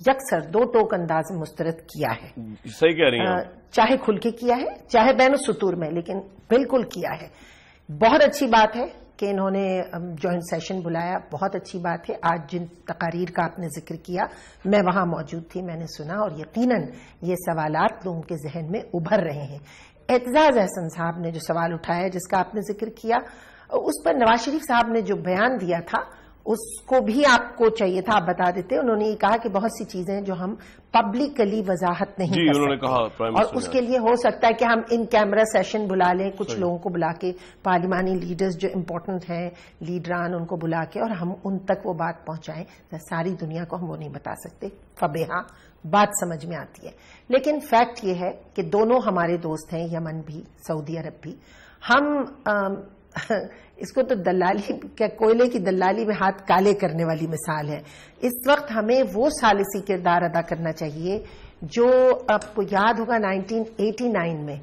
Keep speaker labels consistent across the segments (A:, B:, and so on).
A: یکسر دو ٹوک انداز میں مسترد کیا ہے.
B: صحیح کہہ رہی ہیں.
A: چاہے کھل کے کیا ہے چاہے بین السطور میں، لیکن بالکل کیا ہے. بہت اچھی بات ہے کہ انہوں نے جوائنٹ سیشن بلایا، بہت اچھی بات ہے. آج جن تقاریر کا آپ نے ذکر کیا میں وہاں موجود تھی، میں نے سنا، اور یقیناً یہ سوالات لوگوں کے ذہن میں ابھر رہے ہیں. اعتزاز احسن صاحب نے جو سوال اٹھایا جس کا آپ نے ذکر کیا، اس پر نواز شریف صاحب نے جو بیان دیا تھا اس کو بھی آپ کو چاہیے تھا آپ بتا دیتے. انہوں نے یہ کہا کہ بہت سی چیزیں جو ہم پبلکلی وضاحت نہیں کر
B: انہوں نے کہا
A: اور اس کے لیے ہو سکتا ہے کہ ہم ان کیمرہ سیشن بلا لیں، کچھ لوگوں کو بلا کے، پارلیمانی لیڈرز جو امپورٹنٹ ہیں، لیڈران، ان کو بلا کے اور ہم ان تک وہ بات پہنچائیں. ساری دنیا کو ہم وہ نہیں بتا سکتے، فبیہا بات سمجھ میں آتی ہے. لیکن فیکٹ یہ ہے کہ دونوں ہمارے دوست ہیں، یمن بھی سعودی عرب بھی. ہم اس کو تو دلالی، کیا کوئلے کی دلالی میں ہاتھ کالے کرنے والی مثال ہے. اس وقت ہمیں وہ ثالثی کردار ادا کرنا چاہیے جو آپ کو یاد ہوگا 1989 میں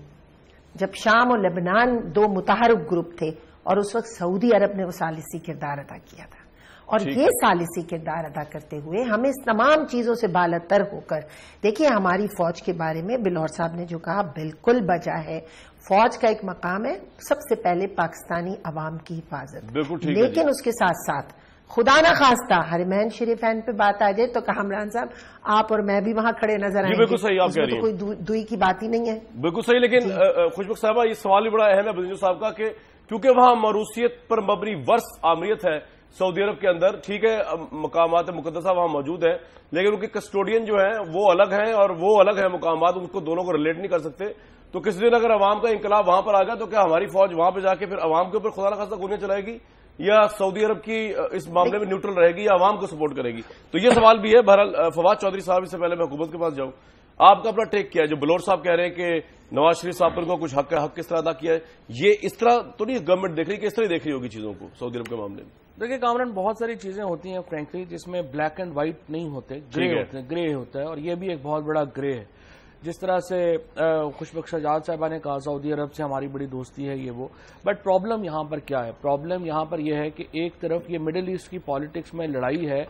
A: جب شام اور لبنان دو متحرک گروپ تھے اور اس وقت سعودی عرب نے وہ ثالثی کردار ادا کیا تھا. اور یہ ثالثی کردار ادا کرتے ہوئے ہمیں اس تمام چیزوں سے بالاتر ہو کر، دیکھیے ہماری فوج کے بارے میں بلور صاحب نے جو کہا بالکل بجا ہے. فوج کا ایک مقام ہے سب سے پہلے پاکستانی عوام کی حفاظت، لیکن اس کے ساتھ ساتھ خدا نہ خواستہ حرمین شریفین پہ بات آ جائے تو کامران صاحب آپ اور میں بھی وہاں کھڑے نظر آئیں گے.
B: بالکل صحیح آپ کہہ رہی ہیں،
A: کوئی دوئی کی بات ہی نہیں ہے. بالکل
B: صحیح. لیکن خوشبخت صاحبہ یہ سوال بھی بڑا اہم ہے بزنجو صاحب کا کہ کیونکہ وہاں موروثیت پر مبنی ورث آمریت ہے سعودی عرب کے اندر، ٹھیک ہے مقامات مقدسہ وہاں موجود ہیں، لیکن ان کے کسٹوڈین جو ہیں وہ الگ ہیں اور وہ الگ ہیں مقامات، ان کو دونوں کو ریلیٹ نہیں کر سکتے. تو کسی دن اگر عوام کا انقلاب وہاں پر آ گیا تو کیا ہماری فوج وہاں پہ جا کے پھر عوام کے اوپر خدا نخواستہ گولیاں چلائے گی، یا سعودی عرب کی اس معاملے میں نیوٹرل رہے گی یا عوام کو سپورٹ کرے گی؟ تو یہ سوال بھی ہے. بہرحال فواد چودھری صاحب، اس سے پہلے میں حکومت کے پاس جاؤں، آپ کا اپنا ٹیک کیا ہے؟ جو بلور صاحب کہہ رہے ہیں کہ نواز شریف صاحب پر کو کچھ حق ہے، حق کس طرح ادا کیا ہے، یہ اس طرح تو نہیں گورنمنٹ دیکھ رہی کہ اس طرح دیکھ رہی ہوگی چیزوں کو سعودی عرب کے معاملے میں؟
C: دیکھیں کامران، بہت ساری چیزیں ہوتی ہیں فرینکلی جس میں بلیک اینڈ وائٹ نہیں ہوتے، گرے ہوتا ہے، اور یہ بھی ایک بہت بڑا گرے ہے. جس طرح سے خوشبخت شجاعت صاحبہ نے کہا سعودی عرب سے ہماری بڑی دوستی ہے، یہ وہ. بٹ پرابلم یہاں پر کیا ہے؟ پرابلم یہاں پر یہ ہے کہ ایک طرف یہ مڈل ایسٹ کی پالیٹکس میں لڑائی ہے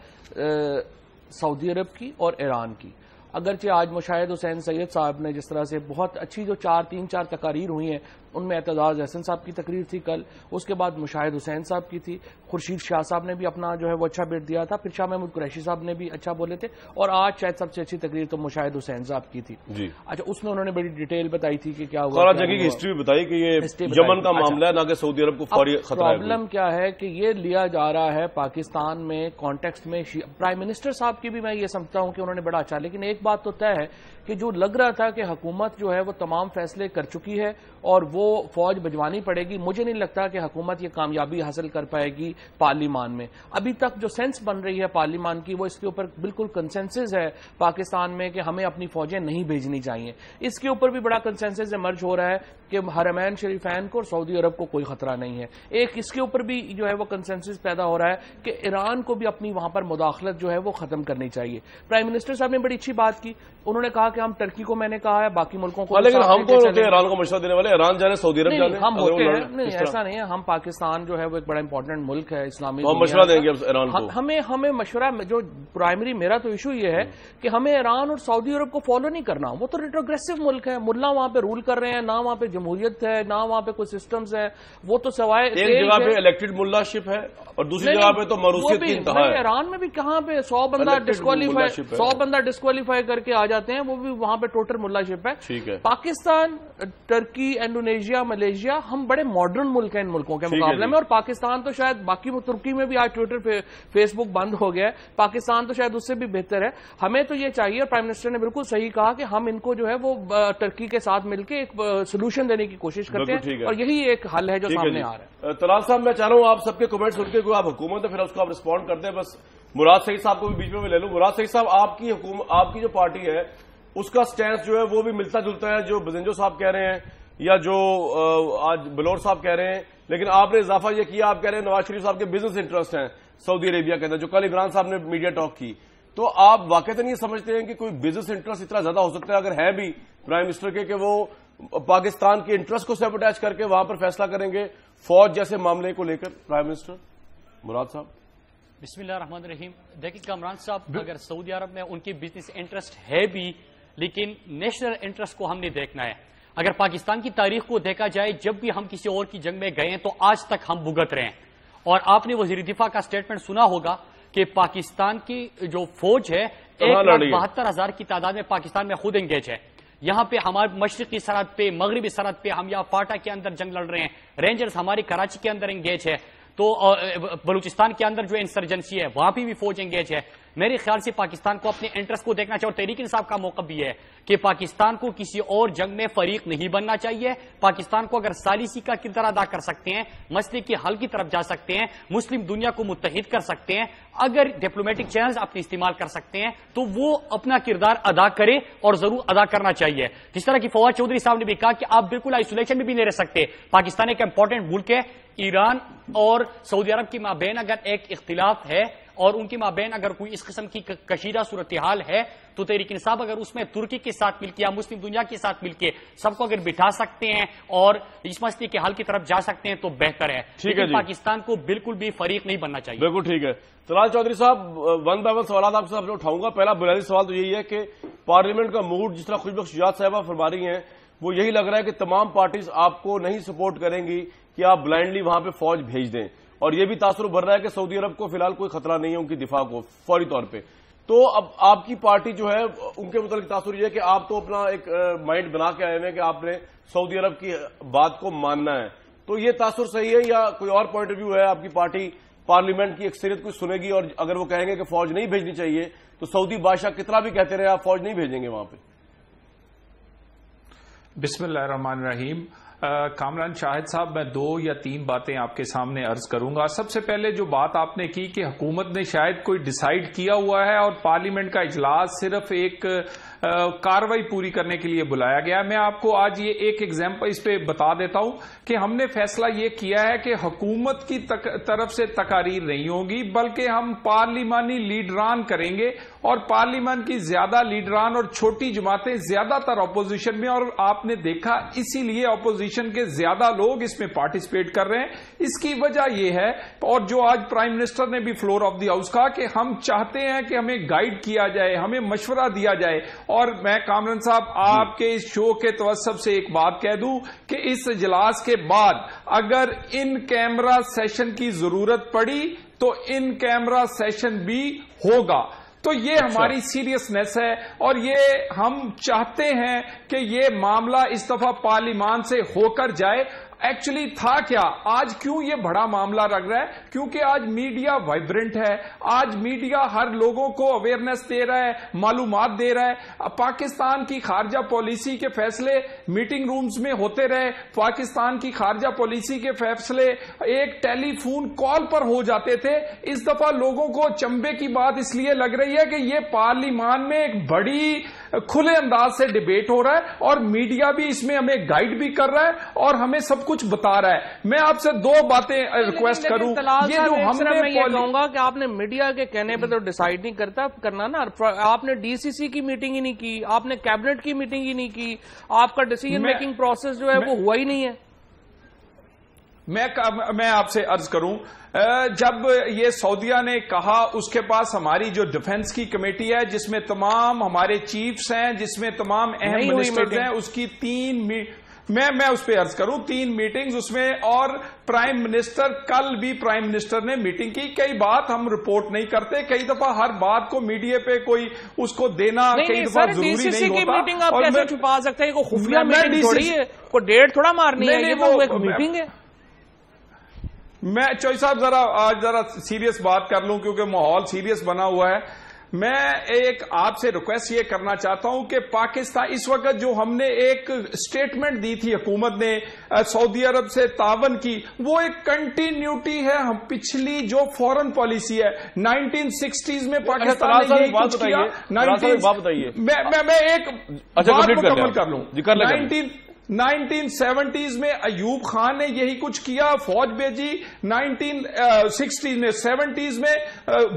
C: سعودی عرب کی اور ایران کی. اگرچہ آج مشاہد حسین سید صاحب نے جس طرح سے بہت اچھی جو تین چار تقاریر ہوئی ہیں، ان میں اعتزاز احسن صاحب کی تقریر تھی کل، اس کے بعد مشاہد حسین صاحب کی تھی، خورشید شاہ صاحب نے بھی اپنا جو ہے وہ اچھا بیٹ دیا تھا، پھر شاہ محمود قریشی صاحب نے بھی اچھا بولے تھے، اور آج شاید سب سے اچھی تقریر تو مشاہد حسین صاحب کی تھی. اچھا، اس میں انہوں نے بڑی ڈیٹیل بتائی تھی کہ کیا ہوا،
B: سارا جگہ کی ہسٹری بتائی کہ یہ یمن کا معاملہ ہے، نہ کہ سعودی عرب کو فوری خطرہ ہے.
C: پرابلم کیا ہے کہ یہ لیا جا رہا ہے پاکستان میں کانٹیکسٹ میں. پرائم منسٹر صاحب کی بھی میں یہ سمجھتا ہوں کہ انہوں نے بڑا اچھا، لیکن ایک بات تو طے ہے کہ جو لگ رہا تھا کہ حکومت جو ہے وہ تمام فیصلے کر چکی ہے اور وہ فوج بھجوانی پڑے گی، مجھے نہیں لگتا کہ حکومت یہ کامیابی حاصل کر پائے گی پارلیمان میں. ابھی تک جو سینس بن رہی ہے پارلیمان کی، وہ اس کے اوپر بالکل کنسنسس ہے پاکستان میں کہ ہمیں اپنی فوجیں نہیں بھیجنی چاہیے. اس کے اوپر بھی بڑا کنسنسس ایمرج ہو رہا ہے کہ حرمین شریفین کو اور سعودی عرب کو کوئی خطرہ نہیں ہے. ایک اس کے اوپر بھی جو ہے وہ کنسنسس پیدا ہو رہا ہے کہ ایران کو بھی اپنی وہاں پر مداخلت جو ہے وہ ختم کرنی چاہیے. پرائم منسٹر صاحب نے بڑی اچھی بات کی، انہوں نے کہا کہ ہم ترکی کو، میں نے کہا ہے باقی ملکوں کو،
B: لیکن ہم کون ہوتے ہیں ایران کو مشورہ دینے والے؟ ایران جانے، سعودی عرب جانے،
C: ہم ہوتے ہیں. نہیں، ایسا نہیں ہے. ہم پاکستان جو ہے وہ ایک بڑا امپورٹنٹ ملک ہے اسلامی،
B: ہم مشورہ دیں گے ایران کو.
C: ہمیں مشورہ، جو پرائمری میرا تو ایشو یہ ہے کہ ہمیں ایران اور سعودی عرب کو فالو نہیں کرنا. وہ تو ریٹروگریسو ملک ہے، ملا وہاں پہ رول کر رہے ہیں، نہ وہاں پہ جمہوریت ہے، نہ وہاں پہ کوئی سسٹمز ہے. وہ تو سوائے
B: ایک جگہ پہ الیکٹڈ ملا شپ ہے اور دوسری جگہ پہ تو موروثیت کی انتہا ہے.
C: ایران میں بھی کہاں پہ 100 بندہ ڈسکوالیفائی کر کے آ جاتے ہیں، وہ بھی وہاں پہ ٹوٹل ملا شپ ہے. پاکستان، ٹرکی، انڈونیشیا، ملیشیا، ہم بڑے ماڈرن ملک ہیں ان ملکوں کے مقابلے میں. اور پاکستان تو شاید باقی، ترکی میں بھی آج ٹویٹر فیس بک بند ہو گیا ہے، پاکستان تو شاید اس سے بھی بہتر ہے. ہمیں تو یہ چاہیے، پرائم منسٹر نے بالکل صحیح کہا کہ ہم ان کو جو ہے وہ ٹرکی کے ساتھ مل کے ایک سولوشن دینے کی کوشش کرتے ہیں، اور یہی ایک حل ہے جو سامنے آ رہا ہے.
B: طلال صاحب، میں چاہ رہا ہوں آپ سب کے کمنٹ سن کے کوئی آپ حکومت ہے پھر اس کو آپ رسپونڈ کرتے ہیں. بس مراد سعید صاحب کو بھی بیچ میں لے لوں. مراد سعید صاحب، آپ کی جو پارٹی ہے اس کا سٹینس جو ہے وہ بھی ملتا جلتا ہے جو بزنجو صاحب کہہ رہے ہیں یا جو آج بلور صاحب کہہ رہے ہیں، لیکن آپ نے اضافہ یہ کیا، آپ کہہ رہے ہیں نواز شریف صاحب کے بزنس انٹرسٹ ہیں سعودی عربیہ کے اندر، جو کل عمران صاحب نے میڈیا ٹاک کی. تو آپ واقعتاً یہ سمجھتے ہیں کہ کوئی بزنس انٹرسٹ اتنا زیادہ ہو سکتا ہے، اگر ہے بھی پرائم منسٹر کے، کہ وہ پاکستان کے انٹرسٹ کو سیبوٹیج کر کے وہاں پر فیصلہ کریں گے فوج جیسے معاملے کو لے کر؟ پرائم منسٹر مراد صاحب.
D: بسم اللہ الرحمن الرحیم. دیکھیں کامران صاحب، اگر سعودی عرب میں ان کی بزنس انٹرسٹ ہے بھی، لیکن نیشنل انٹرسٹ کو ہم نے دیکھنا ہے. اگر پاکستان کی تاریخ کو دیکھا جائے، جب بھی ہم کسی اور کی جنگ میں گئے ہیں تو آج تک ہم بھگت رہے ہیں. اور آپ نے وزیر دفاع کا سٹیٹمنٹ سنا ہوگا کہ پاکستان کی جو فوج ہے 1,72,000 کی تعداد میں پاکستان میں خود انگیج ہے. یہاں پہ ہمارے مشرقی سرحد پہ، مغربی سرحد پہ ہم یہاں فاٹا کے اندر جنگ لڑ رہے ہیں. رینجرز ہماری کراچی کے اندر انگیج ہے. تو بلوچستان کے اندر جو انسرجنسی ہے وہاں پہ بھی فوج انگیج ہے. میرے خیال سے پاکستان کو اپنے انٹرسٹ کو دیکھنا چاہیے. اور تحریک انصاف کا موقع بھی ہے کہ پاکستان کو کسی اور جنگ میں فریق نہیں بننا چاہیے. پاکستان کو اگر ثالثی کا کردار ادا کر سکتے ہیں، مسئلے کے حل کی طرف جا سکتے ہیں، مسلم دنیا کو متحد کر سکتے ہیں، اگر ڈپلومیٹک چینلز اپنے استعمال کر سکتے ہیں تو وہ اپنا کردار ادا کرے، اور ضرور ادا کرنا چاہیے. جس طرح کی فواد چودھری صاحب نے بھی کہا کہ آپ بالکل آئسولیشن میں بھی نہیں رہ سکتے. پاکستان ایک امپورٹنٹ ملک ہے. ایران اور سعودی عرب کے مابین اگر ایک اختلاف ہے اور ان کے مابین اگر کوئی اس قسم کی کشیدہ صورتحال ہے تو تحریک انصاف اگر اس میں ترکی کے ساتھ مل کے یا مسلم دنیا کے ساتھ مل کے سب کو اگر بٹھا سکتے ہیں اور اس مسئلے کے حل کی طرف جا سکتے ہیں تو بہتر ہے. لیکن پاکستان کو بالکل بھی فریق نہیں بننا چاہیے.
B: بالکل ٹھیک ہے. طلال چودھری صاحب، ون بائی ون سوالات آپ سے اٹھاؤں گا. پہلا بنیادی سوال تو یہی ہے کہ پارلیمنٹ کا موڈ جس طرح خوشبخش شجاعت صاحبہ فرما رہی ہیں، وہ یہی لگ رہا ہے کہ تمام پارٹیز آپ کو نہیں سپورٹ کریں گی کہ آپ بلائنڈلی وہاں پہ فوج بھیج دیں. اور یہ بھی تاثر بھر رہا ہے کہ سعودی عرب کو فی الحال کوئی خطرہ نہیں ہے ان کی دفاع کو فوری طور پہ. تو اب آپ کی پارٹی جو ہے ان کے متعلق تاثر یہ ہے کہ آپ تو اپنا ایک مائنڈ بنا کے آئے ہیں کہ آپ نے سعودی عرب کی بات کو ماننا ہے. تو یہ تاثر صحیح ہے یا کوئی اور پوائنٹ آف ویو ہے؟ آپ کی پارٹی پارلیمنٹ کی اکثریت کو سنے گی اور اگر وہ کہیں گے کہ فوج نہیں بھیجنی چاہیے تو سعودی بادشاہ کتنا بھی کہتے رہے آپ فوج نہیں بھیجیں گے وہاں پہ؟
E: بسم اللہ الرحمن الرحیم. کامران شاہد صاحب، میں 2 یا 3 باتیں آپ کے سامنے عرض کروں گا. سب سے پہلے جو بات آپ نے کی کہ حکومت نے شاید کوئی ڈیسائیڈ کیا ہوا ہے اور پارلیمنٹ کا اجلاس صرف ایک کاروائی پوری کرنے کے لیے بلایا گیا. میں آپ کو آج یہ ایک ایگزامپل اس پہ بتا دیتا ہوں کہ ہم نے فیصلہ یہ کیا ہے کہ حکومت کی طرف سے تقاریر نہیں ہوگی بلکہ ہم پارلیمانی لیڈران کریں گے. اور پارلیمان کی زیادہ لیڈران اور چھوٹی جماعتیں زیادہ تر اپوزیشن میں، اور آپ نے دیکھا اسی لیے اپوزیشن کے زیادہ لوگ اس میں پارٹیسپیٹ کر رہے ہیں. اس کی وجہ یہ ہے، اور جو آج پرائم منسٹر نے بھی فلور آف دی ہاؤس کہا کہ ہم چاہتے ہیں کہ ہمیں گائیڈ کیا جائے، ہمیں مشورہ دیا جائے. اور میں کامران صاحب آپ کے اس شو کے توسط سے ایک بات کہہ دوں کہ اس اجلاس کے بعد اگر ان کیمرہ سیشن کی ضرورت پڑی تو ان کیمرہ سیشن بھی ہوگا. تو یہ ہماری سیریسنیس ہے اور یہ ہم چاہتے ہیں کہ یہ معاملہ اس دفعہ پارلیمان سے ہو کر جائے. ایکچولی تھا کیا، آج کیوں یہ بڑا معاملہ لگ رہا ہے؟ کیونکہ آج میڈیا وائبرنٹ ہے، آج میڈیا ہر لوگوں کو اویئرنیس دے رہا ہے، معلومات دے رہا ہے. پاکستان کی خارجہ پالیسی کے فیصلے میٹنگ رومز میں ہوتے رہے، پاکستان کی خارجہ پالیسی کے فیصلے ایک ٹیلی فون کال پر ہو جاتے تھے. اس دفعہ لوگوں کو چمبے کی بات اس لیے لگ رہی ہے کہ یہ پارلیمان میں ایک بڑی کھلے انداز سے ڈیبیٹ ہو رہا ہے اور میڈیا بھی اس میں ہمیں گائیڈ بھی کر رہا ہے اور ہمیں سب کچھ بتا رہا ہے. میں آپ سے 2 باتیں ریکویسٹ کروں.
C: یہ جو ہم نے میں یہ کہوں گا کہ آپ نے میڈیا کے کہنے پہ تو ڈیسائیڈ نہیں کرنا نا. آپ نے ڈی سی سی کی میٹنگ ہی نہیں کی، آپ نے کیبنٹ کی میٹنگ ہی نہیں کی، آپ کا ڈیسیژن میکنگ پروسیس جو ہے وہ ہوا ہی نہیں ہے.
E: میں آپ سے عرض کروں، جب یہ سعودیہ نے کہا اس کے پاس ہماری جو ڈیفنس کی کمیٹی ہے جس میں تمام ہمارے چیفز ہیں، جس میں تمام اہم منسٹرز ہیں، اس کی 3 میں اس پہ عرض کروں 3 میٹنگز اس میں، اور پرائم منسٹر کل بھی پرائم منسٹر نے میٹنگ کی. کئی بات ہم رپورٹ نہیں کرتے، کئی دفعہ ہر بات کو میڈیا پہ کوئی اس کو دینا کئی دفعہ ضروری نہیں ہوتا.
C: میٹنگ آپ کیسے چھپا سکتے ہیں؟ کوئی خفیہ میٹنگ تھوڑی ہے، کوئی ڈیٹ تھوڑا مارنی ہے، یہ وہ ایک میٹنگ ہے.
E: میں چوئی صاحب آج ذرا سیریس بات کر لوں کیونکہ ماحول سیریس بنا ہوا ہے. میں ایک آپ سے ریکویسٹ یہ کرنا چاہتا ہوں کہ پاکستان اس وقت جو ہم نے ایک سٹیٹمنٹ دی تھی حکومت نے سعودی عرب سے تعاون کی، وہ ایک کنٹینیوٹی ہے ہم پچھلی جو فورن پالیسی ہے 1960s میں پاکستان نے یہی کچھ کیا. میں ایک بات مکمل کر لوں. 1970s میں ایوب خان نے یہی کچھ کیا، فوج بھیجی، 1960s میں 70s میں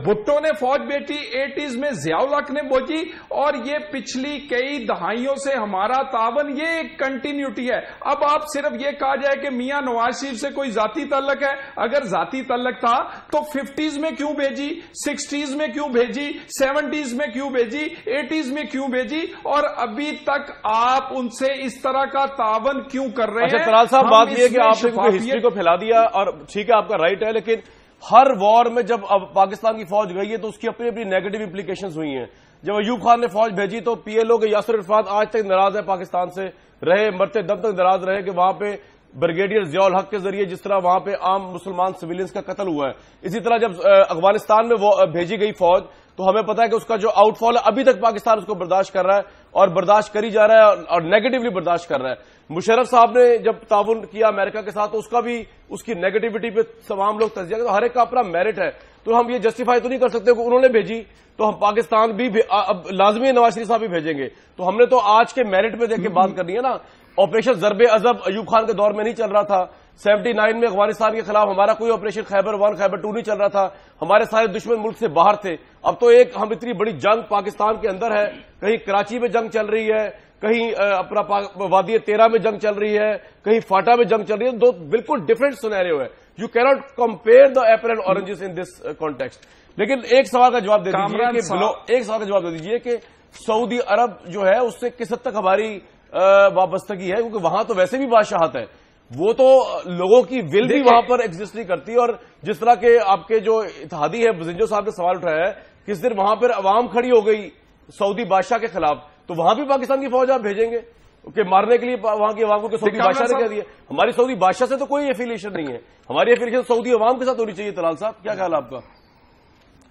E: بھٹو نے فوج بھیجی، 80s میں ضیاء الحق نے بھیجی، اور یہ پچھلی کئی دہائیوں سے ہمارا تعاون، یہ ایک کنٹینیوٹی ہے۔ اب آپ صرف یہ کہا جائے کہ میاں نواز شریف سے کوئی ذاتی تعلق ہے، اگر ذاتی تعلق تھا تو 50s میں کیوں بھیجی، 60s میں کیوں بھیجی، 70s میں کیوں بھیجی، 80s میں کیوں بھیجی، اور ابھی تک آپ ان سے اس طرح کا تعاون کیوں کر رہے ہیں؟
B: اچھا طلال صاحب، بات یہ ہے کہ آپ نے ہسٹری کو پھیلا دیا، اور ٹھیک ہے آپ کا رائٹ ہے، لیکن ہر وار میں جب اب پاکستان کی فوج گئی ہے تو اس کی اپنی اپنی نیگیٹو امپلیکیشنز ہوئی ہیں۔ جب ایوب خان نے فوج بھیجی تو پی ایل او کے یاسر عرفات آج تک ناراض ہے پاکستان سے، رہے مرتے دم تک ناراض رہے کہ وہاں پہ بریگیڈیئر ضیاء الحق کے ذریعے جس طرح وہاں پہ عام مسلمان سویلینز کا قتل ہوا ہے، اسی طرح جب افغانستان میں وہ بھیجی گئی فوج تو ہمیں پتا ہے کہ اس کا جو آؤٹ فال ہے ابھی تک پاکستان اس کو برداشت کر رہا ہے اور برداشت کری جا رہا ہے اور نیگیٹولی برداشت کر رہا ہے۔ مشرف صاحب نے جب تعاون کیا امریکہ کے ساتھ تو اس کا بھی اس کی نیگیٹیوٹی پہ تمام لوگ تجزیہ کرتے، ہر ایک کا اپنا میرٹ ہے، تو ہم یہ جسٹیفائی تو نہیں کر سکتے کہ انہوں نے بھیجی تو ہم پاکستان بھی اب لازمی نواز شریف صاحب بھی بھیجیں گے، تو ہم نے تو آج کے میرٹ پہ دیکھ کے بات کرنی ہے نا۔ آپریشن ضرب عذب ایوب خان کے دور میں نہیں چل رہا تھا، 79 میں افغانستان کے خلاف ہمارا کوئی آپریشن خیبر 1 خیبر 2 نہیں چل رہا تھا، ہمارے سارے دشمن ملک سے باہر تھے۔ اب تو ایک ہم اتنی بڑی جنگ پاکستان کے اندر ہے، کہیں کراچی میں جنگ چل رہی ہے، کہیں اپنا وادی 13 میں جنگ چل رہی ہے، کہیں فاٹا میں جنگ چل رہی ہے، دو بالکل ڈفرینٹ سینیریو ہے۔ You can't compare the apple and oranges in this context. لیکن ایک سوال کا جواب دے دیجیے کہ سعودی عرب جو ہے اس سے کس حد تک ہماری وابستگی ہے، کیونکہ وہاں تو ویسے بھی بادشاہت ہے، وہ تو لوگوں کی ول بھی وہاں پر ایگزسٹ نہیں کرتی، اور جس طرح کے آپ کے جو اتحادی ہے بزنجو صاحب نے سوال اٹھایا ہے کس دن وہاں پر عوام کھڑی ہو گئی سعودی بادشاہ کے خلاف تو وہاں بھی پاکستان کی فوج آپ بھیجیں گے کہ مارنے کے لیے وہاں کی عوام کو، کہ سعودی بادشاہ نے کہہ دیا؟ ہماری سعودی بادشاہ سے تو کوئی ایفیلیشن نہیں ہے، ہماری ایفیلیشن سعودی عوام کے ساتھ ہونی چاہیے۔ طلال صاحب کیا خیال ہے آپ کا؟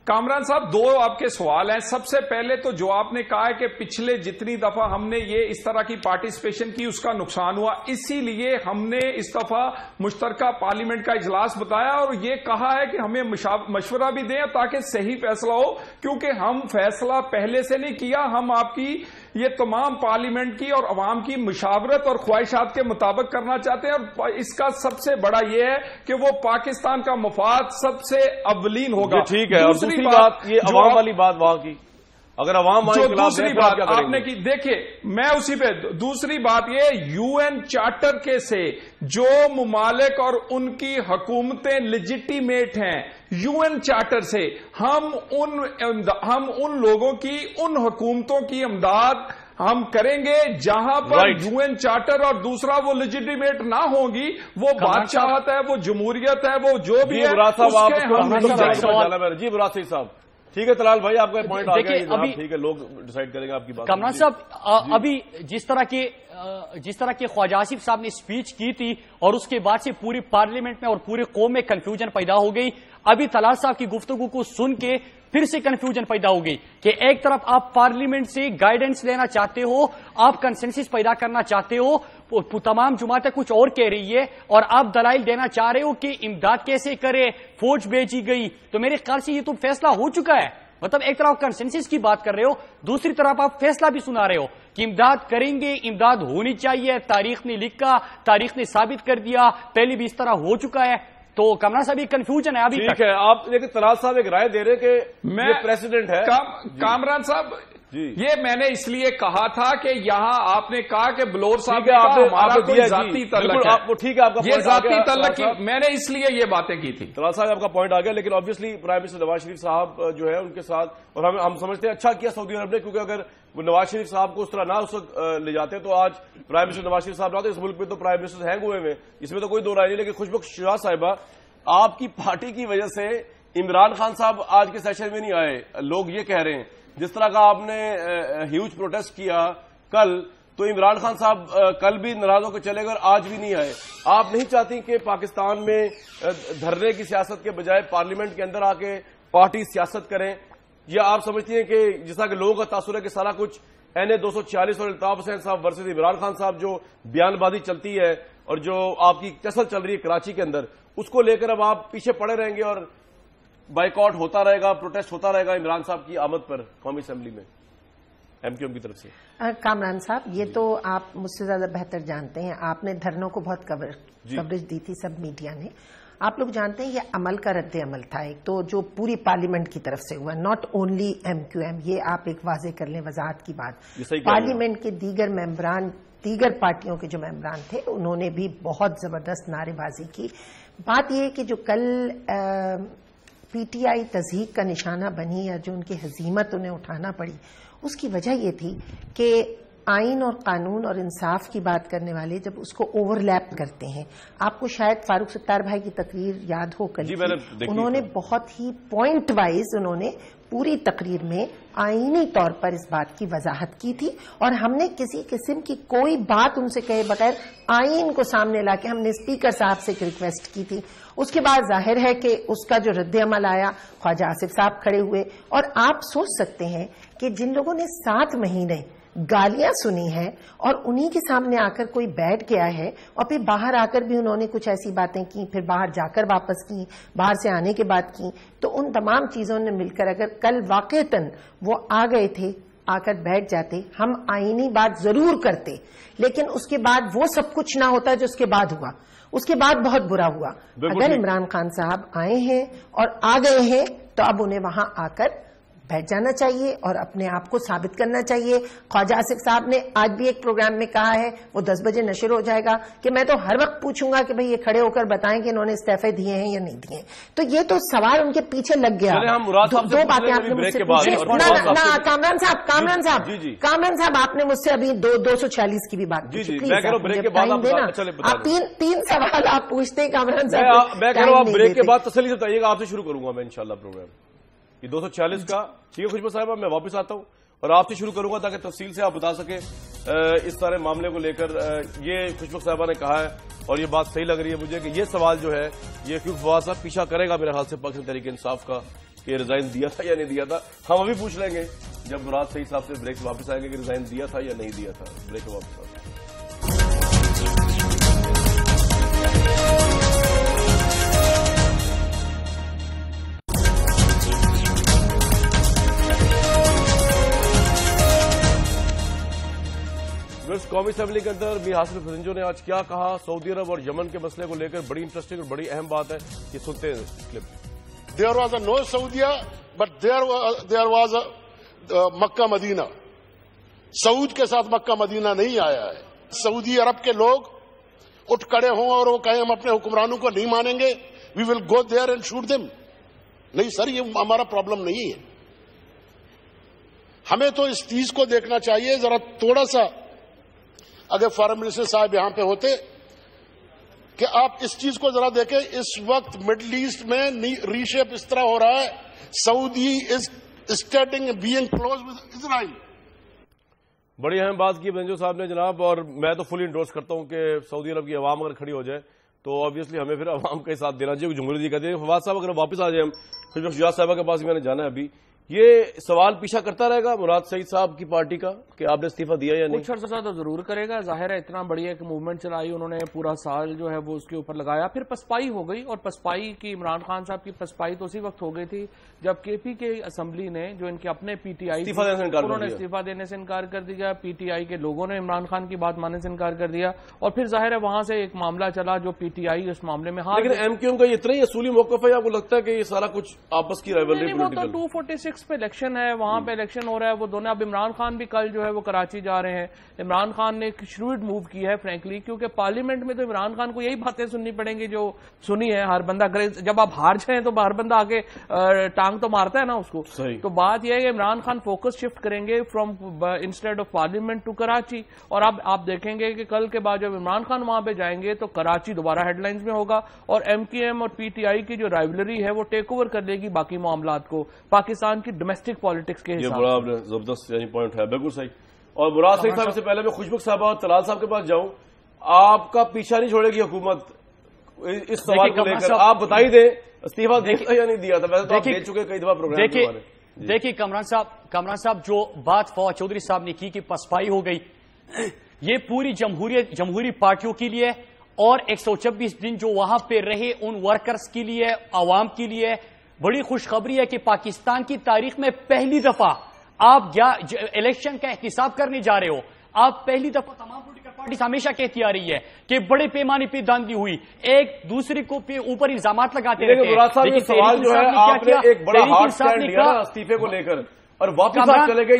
E: کامران صاحب، دو آپ کے سوال ہیں۔ سب سے پہلے تو جو آپ نے کہا ہے کہ پچھلے جتنی دفعہ ہم نے یہ اس طرح کی پارٹیسپیشن کی اس کا نقصان ہوا، اسی لیے ہم نے اس دفعہ مشترکہ پارلیمنٹ کا اجلاس بتایا اور یہ کہا ہے کہ ہمیں مشورہ بھی دیں تاکہ صحیح فیصلہ ہو، کیونکہ ہم فیصلہ پہلے سے نہیں کیا، ہم آپ کی یہ تمام پارلیمنٹ کی اور عوام کی مشاورت اور خواہشات کے مطابق کرنا چاہتے ہیں، اور اس کا سب سے بڑا یہ ہے کہ وہ پاکستان کا مفاد سب سے اولین ہوگا۔
B: ٹھیک ہے، اور دوسری بات یہ عوام والی بات وہاں کی، اگر عوام
E: دوسری بات آپ نے کی، دیکھیں میں اسی پہ دوسری بات یہ یو این چارٹر کے سے جو ممالک اور ان کی حکومتیں لیجیٹیمیٹ ہیں، یو این چارٹر سے ہم ان لوگوں کی ان حکومتوں کی امداد ہم کریں گے جہاں پر یو این چارٹر اور دوسرا وہ لیجیٹیمیٹ نہ ہوں گی، وہ بادشاہت ہے، وہ جمہوریت ہے، وہ جو بھی ہے۔
B: جی براد صاحب ٹھیک ہے، طلال بھائی آپ کا پوائنٹ آ گیا، ٹھیک ہے، لوگ ڈیسائیڈ کریں گے آپ کی بات۔
D: کامران صاحب ابھی جس طرح کے خواجہ آصف صاحب نے اسپیچ کی تھی اور اس کے بعد سے پوری پارلیمنٹ میں اور پورے قوم میں کنفیوژن پیدا ہو گئی، ابھی طلال صاحب کی گفتگو کو سن کے پھر سے کنفیوژن پیدا ہو گئی کہ ایک طرف آپ پارلیمنٹ سے گائیڈنس لینا چاہتے ہو، آپ کنسنسس پیدا کرنا چاہتے ہو، تمام جماعتیں کچھ اور کہہ رہی ہے، اور آپ دلائل دینا چاہ رہے ہو کہ امداد کیسے کرے، فوج بھیجی گئی، تو میرے خیال سے یہ تو فیصلہ ہو چکا ہے۔ مطلب ایک طرف کنسنسس کی بات کر رہے ہو، دوسری طرف آپ فیصلہ بھی سنا رہے ہو کہ امداد کریں گے، امداد ہونی چاہیے، تاریخ نے لکھا، تاریخ نے ثابت کر دیا، پہلے بھی اس طرح ہو چکا ہے، تو کامران صاحب یہ کنفیوژن ہے ابھی تک۔
B: ٹھیک ہے، آپ لیکن طلال صاحب ایک رائے دے رہے کہ یہ پریسیڈنٹ ہے۔
E: کامران صاحب یہ میں نے اس لیے کہا تھا کہ یہاں آپ نے کہا کہ بلور صاحب
B: نے
E: ہمارا کوئی ذاتی تعلق ہے،
B: ٹھیک ہے، آپ کا
E: یہ ذاتی تعلق میں نے اس لیے یہ باتیں کی تھی۔
B: طلال صاحب آپ کا پوائنٹ آ گیا، لیکن obviously prime minister Nawaz Sharif صاحب جو ہے ان کے ساتھ، اور ہم سمجھتے ہیں اچھا کیا سعودی عرب نے، کیونکہ اگر وہ نواز شریف صاحب کو اس طرح نہ اس وقت لے جاتے تو آج پرائم منسٹر نواز شریف صاحب نہ ہوتے۔ اس ملک میں تو پرائم منسٹر ہینگ ہوئے ہوئے، اس میں تو کوئی دو رائے نہیں، لیکن خوشبخش شاہ صاحبہ آپ کی پارٹی کی وجہ سے عمران خان صاحب آج کے سیشن میں نہیں آئے، لوگ یہ کہہ رہے ہیں جس طرح کا آپ نے ہیوج پروٹیسٹ کیا کل، تو عمران خان صاحب کل بھی ناراض ہو کے چلے گئے اور آج بھی نہیں آئے۔ آپ نہیں چاہتی کہ پاکستان میں دھرنے کی سیاست کے بجائے پارلیمنٹ کے اندر آ کے پارٹی سیاست کریں، یا آپ سمجھتی ہیں کہ جس طرح کہ لوگوں کا تاثر ہے کہ سارا کچھ NA 246 اور الطاف حسین صاحب ورسز عمران خان صاحب جو بیان بازی چلتی ہے اور جو آپ کی چسل چل رہی ہے کراچی کے اندر، اس کو لے کر اب آپ پیچھے پڑے رہیں گے اور بائیکاٹ ہوتا رہے گا، پروٹیسٹ ہوتا رہے گا عمران صاحب کی آمد پر قومی اسمبلی میں؟ MQM کی طرف سے؟
A: کامران صاحب یہ تو آپ مجھ سے زیادہ بہتر جانتے ہیں، آپ نے دھرنوں کو بہت کوریج دی تھی سب میڈیا نے. آپ لوگ جانتے ہیں یہ عمل کا رد عمل تھا ایک تو جو پوری پارلیمنٹ کی طرف سے ہوا، ناٹ اونلی MQM. یہ آپ ایک واضح کر لیں وضاحت کی بات. پارلیمنٹ کے دیگر ممبران، دیگر پارٹیوں کے جو ممبران تھے انہوں نے بھی بہت زبردست نعرے بازی کی. بات یہ ہے کہ جو کل PTI تضحیک کا نشانہ بنی یا جو ان کی ہزیمت انہیں اٹھانا پڑی، اس کی وجہ یہ تھی کہ آئین اور قانون اور انصاف کی بات کرنے والے جب اس کو اوور لیپ کرتے ہیں، آپ کو شاید فاروق ستار بھائی کی تقریر یاد ہو کل، انہوں نے بہت ہی پوائنٹ وائز انہوں نے پوری تقریر میں آئینی طور پر اس بات کی وضاحت کی تھی، اور ہم نے کسی قسم کی کوئی بات ان سے کہے بغیر آئین کو سامنے لا کے ہم نے اسپیکر صاحب سے ایک ریکویسٹ کی تھی. اس کے بعد ظاہر ہے کہ اس کا جو رد عمل آیا، خواجہ آصف صاحب کھڑے ہوئے، اور آپ سوچ سکتے ہیں کہ جن لوگوں نے 7 مہینے گالیاں سنی ہیں اور انہی کے سامنے آ کر کوئی بیٹھ گیا ہے، اور پھر باہر آ کر بھی انہوں نے کچھ ایسی باتیں کی، پھر باہر جا کر واپس کی، باہر سے آنے کے بعد کی، تو ان تمام چیزوں نے مل کر اگر کل واقعتاً وہ آ گئے تھے، آ کر بیٹھ جاتے، ہم آئینی بات ضرور کرتے، لیکن اس کے بعد وہ سب کچھ نہ ہوتا جو اس کے بعد ہوا. اس کے بعد بہت برا ہوا. اگر عمران خان صاحب آئے ہیں اور آ گئے ہیں تو اب انہیں وہاں آ کر بیٹھ جانا چاہیے اور اپنے آپ کو ثابت کرنا چاہیے. خواجہ آصف صاحب نے آج بھی ایک پروگرام میں کہا ہے، وہ 10 بجے نشر ہو جائے گا، کہ میں تو ہر وقت پوچھوں گا کہ بھئی یہ کھڑے ہو کر بتائیں کہ انہوں نے استعفے دیے ہیں یا نہیں دیے. تو یہ تو سوال ان کے پیچھے لگ گیا. 2 باتیں آپ نے مجھ سے پوچھی. کامران صاحب آپ نے مجھ سے ابھی 246 کی بھی بات پوچھی. آپ 3 سوال آپ پوچھتے ہیں کامران صاحب.
B: میں کہہ رہا ہوں آپ بریک کے بعد تسلی سے بتائیے گا. آپ سے شروع کروں گا میں انشاءاللہ پروگرام. یہ 246 کا ٹھیک ہے خوشبو صاحبہ، میں واپس آتا ہوں اور آپ سے شروع کروں گا تاکہ تفصیل سے آپ بتا سکیں اس سارے معاملے کو لے کر. یہ خوشبو صاحبہ نے کہا ہے اور یہ بات صحیح لگ رہی ہے مجھے کہ یہ سوال جو ہے یہ کیونکہ فواد صاحب پیچھا کرے گا میرے خیال سے پاکستان تحریک انصاف کا کہ ریزائن دیا تھا یا نہیں دیا تھا. ہم ابھی پوچھ لیں گے جب مراد صحیح صاحب سے بریک سے واپس آئیں گے کہ ریزائن دیا تھا یا نہیں دیا تھا. بریک سے واپس آئیں گے. قومی اسمبلی کے اندر میر حاصل فسنجو نے آج کیا کہا؟ سعودی عرب اور یمن کے مسئلے کو لے کر بڑی انٹرسٹنگ اور بڑی اہم بات ہے. یہ سنتے ہیں clip.
F: There was a no Saudiya, but there was a مکہ مدینہ. سعود کے ساتھ مکہ مدینہ نہیں آیا ہے. سعودی عرب کے لوگ اٹھ کھڑے ہوں اور وہ کہیں ہم اپنے حکمرانوں کو نہیں مانیں گے، we will go there and shoot them. نہیں سر، یہ ہمارا پرابلم نہیں ہے. ہمیں تو اس چیز کو دیکھنا چاہیے ذرا تھوڑا سا. اگر فارن منسٹر صاحب یہاں پہ ہوتے کہ آپ اس چیز کو ذرا دیکھیں، اس وقت مڈل ایسٹ میں ری شیپ اس طرح ہو رہا ہے. Saudi is starting being close with Israel.
B: بڑی اہم بات کی بنجو صاحب نے جناب، اور میں تو فلی انڈورس کرتا ہوں کہ سعودی عرب کی عوام اگر کھڑی ہو جائے تو آبویسلی ہمیں پھر عوام کا ہی ساتھ دینا چاہیے. جمہوریت جی کہتے ہیں. فواد صاحب اگر واپس آ جائیں ہم خوشبو شجاعت صاحبہ کے پاس میں نے جانا ہے ابھی. یہ سوال پیچھا کرتا رہے گا مراد سعید صاحب کی پارٹی کا کہ آپ نے استعفیٰ دیا یا نہیں؟
C: کچھ عرصہ تو ضرور کرے گا. ظاہر ہے اتنا بڑی ایک موومنٹ چلائی انہوں نے، پورا سال جو ہے وہ اس کے اوپر لگایا، پھر پسپائی ہو گئی. اور پسپائی کی عمران خان صاحب کی پسپائی تو اسی وقت ہو گئی تھی جب KP کے اسمبلی نے جو ان کے اپنے PTI انہوں نے استعفیٰ دینے سے انکار کر دیا. PTI کے لوگوں نے عمران خان کی بات ماننے سے انکار کر دیا، اور پھر ظاہر ہے وہاں سے ایک معاملہ چلا جو PTI اس معاملے میں ہار.
B: لیکن MQM کا اتنا ہی اصولی موقف ہے، آپ کو لگتا ہے کہ یہ سارا کچھ آپس کی رائیولری؟
C: وہ تو 246 پہ الیکشن ہے، وہاں پہ الیکشن ہو رہا ہے. وہ دونوں اب عمران خان بھی کل جو ہے وہ کراچی جا رہے ہیں. عمران خان نے ایک شروع موو کی ہے فرینکلی، کیونکہ پارلیمنٹ میں تو عمران خان کو یہی باتیں سننی پڑیں گی جو سنی ہے. ہر بندہ جب آپ ہار جائیں تو ہر بندہ آگے ٹانگ تو مارتا ہے نا اس کو. تو بات یہ ہے کہ عمران خان فوکس شفٹ کریں گے from instead of parliament to Karachi. اور اب آپ دیکھیں گے کہ کل کے بعد جب عمران خان وہاں پہ جائیں گے تو کراچی دوبارہ ہیڈ لائنز میں ہوگا، اور MQM اور PTI کی جو رائیولری ہے وہ ٹیک اوور کر لے گی باقی معاملات کو پاکستان کی ڈومیسٹک پالیٹکس کے حساب.
B: بڑا زبردست یعنی پوائنٹ ہے، بالکل صحیح. اور مراد صحیح صاحب سے پہلے میں خوشبو صاحبہ اور طلال صاحب کے پاس جاؤں. آپ کا پیچھا نہیں چھوڑے گی حکومت اس سوال کو لے کر؟ آپ بتائی دیں استعفیٰ دیا یا نہیں دیا تھا؟ ویسے تو آپ دے چکے کئی دفعہ پروگرام.
D: دیکھیے کامران صاحب جو بات فواد چودھری صاحب نے کی کہ پسپائی ہو گئی، یہ پوری جمہوری پارٹیوں کے لیے اور 126 دن جو وہاں پہ رہے ان ورکرز کے لیے، عوام کے لیے بڑی خوشخبری ہے کہ پاکستان کی تاریخ میں پہلی دفعہ آپ الیکشن کا احتساب کرنے جا رہے ہو. آپ پہلی دفعہ تمام پولیٹیکل پارٹیز ہمیشہ کہتی آ رہی ہے کہ بڑے پیمانے پہ داندی ہوئی, ایک دوسرے کو اوپر الزامات لگاتے رہتے ہیں.
B: لیکن سوال جو ہے آپ نے ایک بڑا ہارڈ اسٹینڈ لیا نا استعفے کو لے کر اور واپس آپ چلے گئے.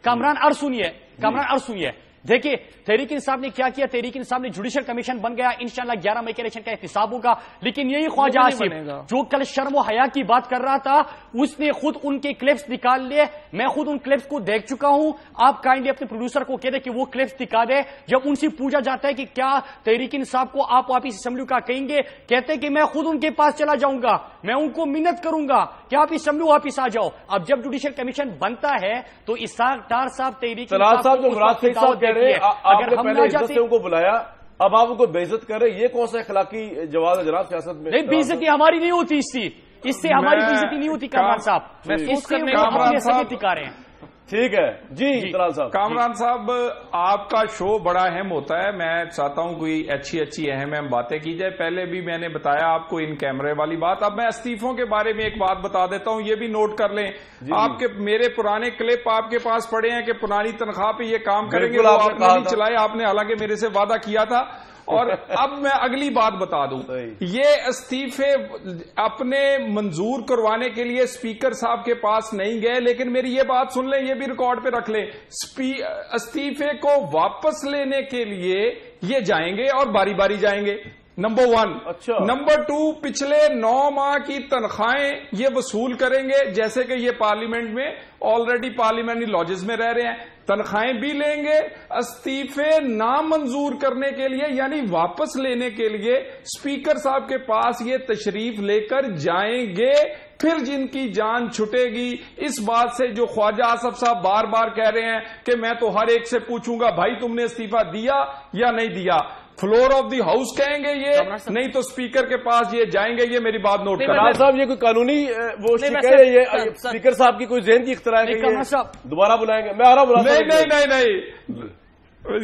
D: کامران سنیے, دیکھیں تحریک انصاف نے کیا کیا. تحریک انصاف نے جوڈیشل کمیشن بن گیا, انشاءاللہ 11 مئی کے الیکشن کا احتساب ہوگا. لیکن یہی خواجہ آصف جو کل شرم و حیا کی بات کر رہا تھا, اس نے خود ان کے کلپس نکال لیے. میں خود ان کلپس کو دیکھ چکا ہوں. آپ کائنڈلی اپنے پروڈیوسر کو کہہ دیں کہ وہ کلپس دکھا دے. جب ان سے پوچھا جاتا ہے کہ کیا تحریک انصاف کو آپ واپس اسمبلی کا کہیں گے, کہتے ہیں کہ میں خود ان کے پاس چلا جاؤں گا, میں ان کو منت کروں گا کہ آپ اسمبلی واپس آ جاؤ. اب جب جوڈیشل کمیشن بنتا ہے تو اسحاق ڈار صاحب تحریک
B: کو بلایا, اب آپ ان کو بے عزت کر رہے, یہ کون سا اخلاقی جواز ہے جناب سیاست میں؟
D: نہیں, بے عزتی ہماری نہیں ہوتی, اس سے ہماری بے عزتی نہیں ہوتی. کامران صاحب اس سے اپنے سگے ٹکا رہے ہیں.
B: ٹھیک ہے جی صاحب.
E: کامران صاحب آپ کا شو بڑا اہم ہوتا ہے, میں چاہتا ہوں کوئی اچھی اہم باتیں کی جائے. پہلے بھی میں نے بتایا آپ کو ان کیمرے والی بات. اب میں استعفوں کے بارے میں ایک بات بتا دیتا ہوں, یہ بھی نوٹ کر لیں. آپ کے میرے پرانے کلپ آپ کے پاس پڑے ہیں کہ پرانی تنخواہ پہ یہ کام کریں گے, آپ نے نہیں چلائے. آپ نے حالانکہ میرے سے وعدہ کیا تھا. اور اب میں اگلی بات بتا دوں, یہ استعفے اپنے منظور کروانے کے لیے اسپیکر صاحب کے پاس نہیں گئے. لیکن میری یہ بات سن لیں, یہ بھی ریکارڈ پہ رکھ لیں, استعفے کو واپس لینے کے لیے یہ جائیں گے اور باری باری جائیں گے. نمبر 1. نمبر 2, پچھلے 9 ماہ کی تنخواہیں یہ وصول کریں گے, جیسے کہ یہ پارلیمنٹ میں آلریڈی پارلیمنٹری لاجز میں رہ رہے ہیں. تنخواہیں بھی لیں گے. استعفے نامنظور کرنے کے لیے یعنی واپس لینے کے لیے اسپیکر صاحب کے پاس یہ تشریف لے کر جائیں گے. پھر جن کی جان چھٹے گی اس بات سے جو خواجہ آصف صاحب بار بار کہہ رہے ہیں کہ میں تو ہر ایک سے پوچھوں گا بھائی تم نے استعفیٰ دیا یا نہیں دیا. فلور آف دی ہاؤس کہیں گے یہ, نہیں تو اسپیکر کے پاس یہ جائیں گے. یہ میری بات نوٹ کریں.
B: صاحب یہ کوئی قانونی وہ یہ اسپیکر صاحب کی کوئی ذہن کی اختراع ہے کہ دوبارہ بلائیں گے؟ میں آ رہا ہوں.
E: نہیں,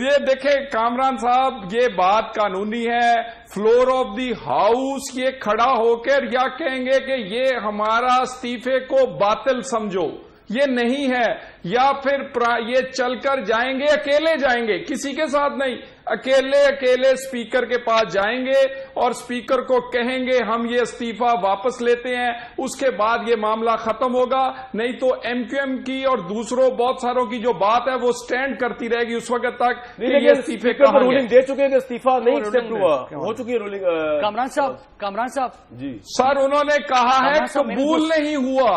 E: یہ دیکھیں کامران صاحب, یہ بات قانونی ہے. فلور آف دی ہاؤس یہ کھڑا ہو کر یا کہیں گے کہ یہ ہمارا استعفے کو باطل سمجھو, یہ نہیں ہے. یا پھر یہ چل کر جائیں گے, اکیلے جائیں گے, کسی کے ساتھ نہیں, اکیلے اسپیکر کے پاس جائیں گے اور اسپیکر کو کہیں گے ہم یہ استعفیٰ واپس لیتے ہیں. اس کے بعد یہ معاملہ ختم ہوگا. نہیں تو ایم کیو ایم کی اور دوسروں بہت ساروں کی جو بات ہے وہ سٹینڈ کرتی رہے گی اس وقت تک کہ یہ استعفے کا
B: رولنگ دے چکے کہ استعفیٰ نہیں ایکسپٹ ہوا, ہو چکی ہے رولنگ.
D: کامران صاحب
B: جی
E: سر, انہوں نے کہا ہے قبول نہیں ہوا.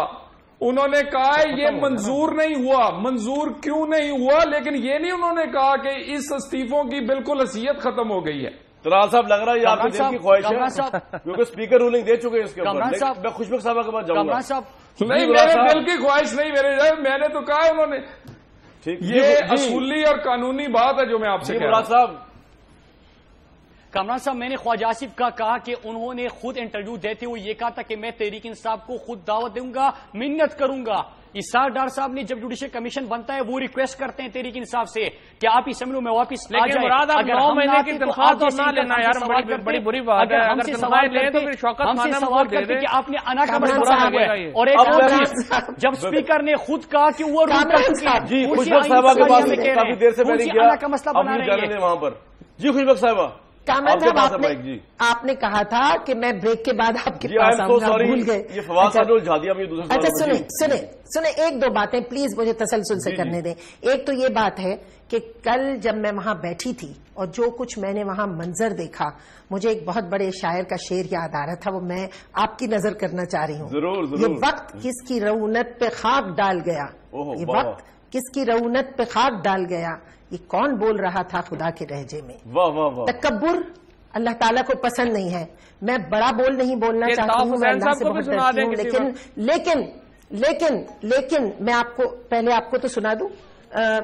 E: انہوں نے کہا ہے یہ منظور نہیں ہوا. منظور کیوں نہیں ہوا, لیکن یہ نہیں انہوں نے کہا کہ اس استعفوں کی بالکل حیثیت ختم ہو گئی ہے.
B: طلال صاحب لگ رہا ہے یہ آپ کے دل کی خواہش ہے کیونکہ اسپیکر رولنگ دے چکے اس کے اوپر. میں خوشبخت صاحب کے پاس جاؤں گا.
E: نہیں, میرے دل کی خواہش نہیں, میں نے تو کہا انہوں نے. یہ اصولی اور قانونی بات ہے جو میں آپ سے کہہ رہا ہوں.
B: صاحب
D: کامران صاحب, میں نے خواجہ آصف کا کہا کہ انہوں نے خود انٹرویو دیتے ہوئے یہ کہا تھا کہ میں تحریک انصاف کو خود دعوت دوں گا, منت کروں گا. اسحاق ڈار صاحب نے جب جوڈیشل کمیشن بنتا ہے وہ ریکویسٹ کرتے ہیں تحریک انصاف سے کہ آپ اسمبلی میں واپس آ جائیں.
C: لیکن مراد آپ 9 مہینے کی تنخواہ تو نہ لینا یار, بڑی بری بات ہے. اگر تنخواہ لیں تو پھر شوکت
D: ہم سے سوال کرتے کہ آپ نے انا کا مسئلہ ہوا ہے. اور ایک اور چیز, جب اسپیکر نے خود کہا کہ وہ رول کر چکی ہے,
B: جی خوشبخت صاحبہ کے پاس کافی دیر سے میں نے کیا
D: کا مسئلہ بنا رہے ہیں
B: وہاں پر. جی خوشبخت صاحبہ,
A: کامران صاحب آپ نے کہا تھا کہ میں بریک کے بعد آپ کے پاس آؤں گا, بھول گئے.
B: یہ فواد صاحب نے الجھا دیا مجھے دوسرا.
A: اچھا سنیں, ایک دو باتیں پلیز مجھے تسلسل سے کرنے دیں. ایک تو یہ بات ہے کہ کل جب میں وہاں بیٹھی تھی اور جو کچھ میں نے وہاں منظر دیکھا, مجھے ایک بہت بڑے شاعر کا شعر یاد آ رہا تھا, وہ میں آپ کی نظر کرنا چاہ رہی ہوں.
B: ضرور.
A: یہ وقت کس کی رونت پہ خاک ڈال گیا, یہ وقت کس کی رونت پہ خاک ڈال گیا, یہ کون بول رہا تھا خدا کے لہجے میں. تکبر اللہ تعالیٰ کو پسند نہیں ہے. میں بڑا بول نہیں بولنا چاہتی ہوں, میں اللہ سے بہت ڈرتی ہوں, لیکن میں آپ کو پہلے آپ کو تو سنا دوں.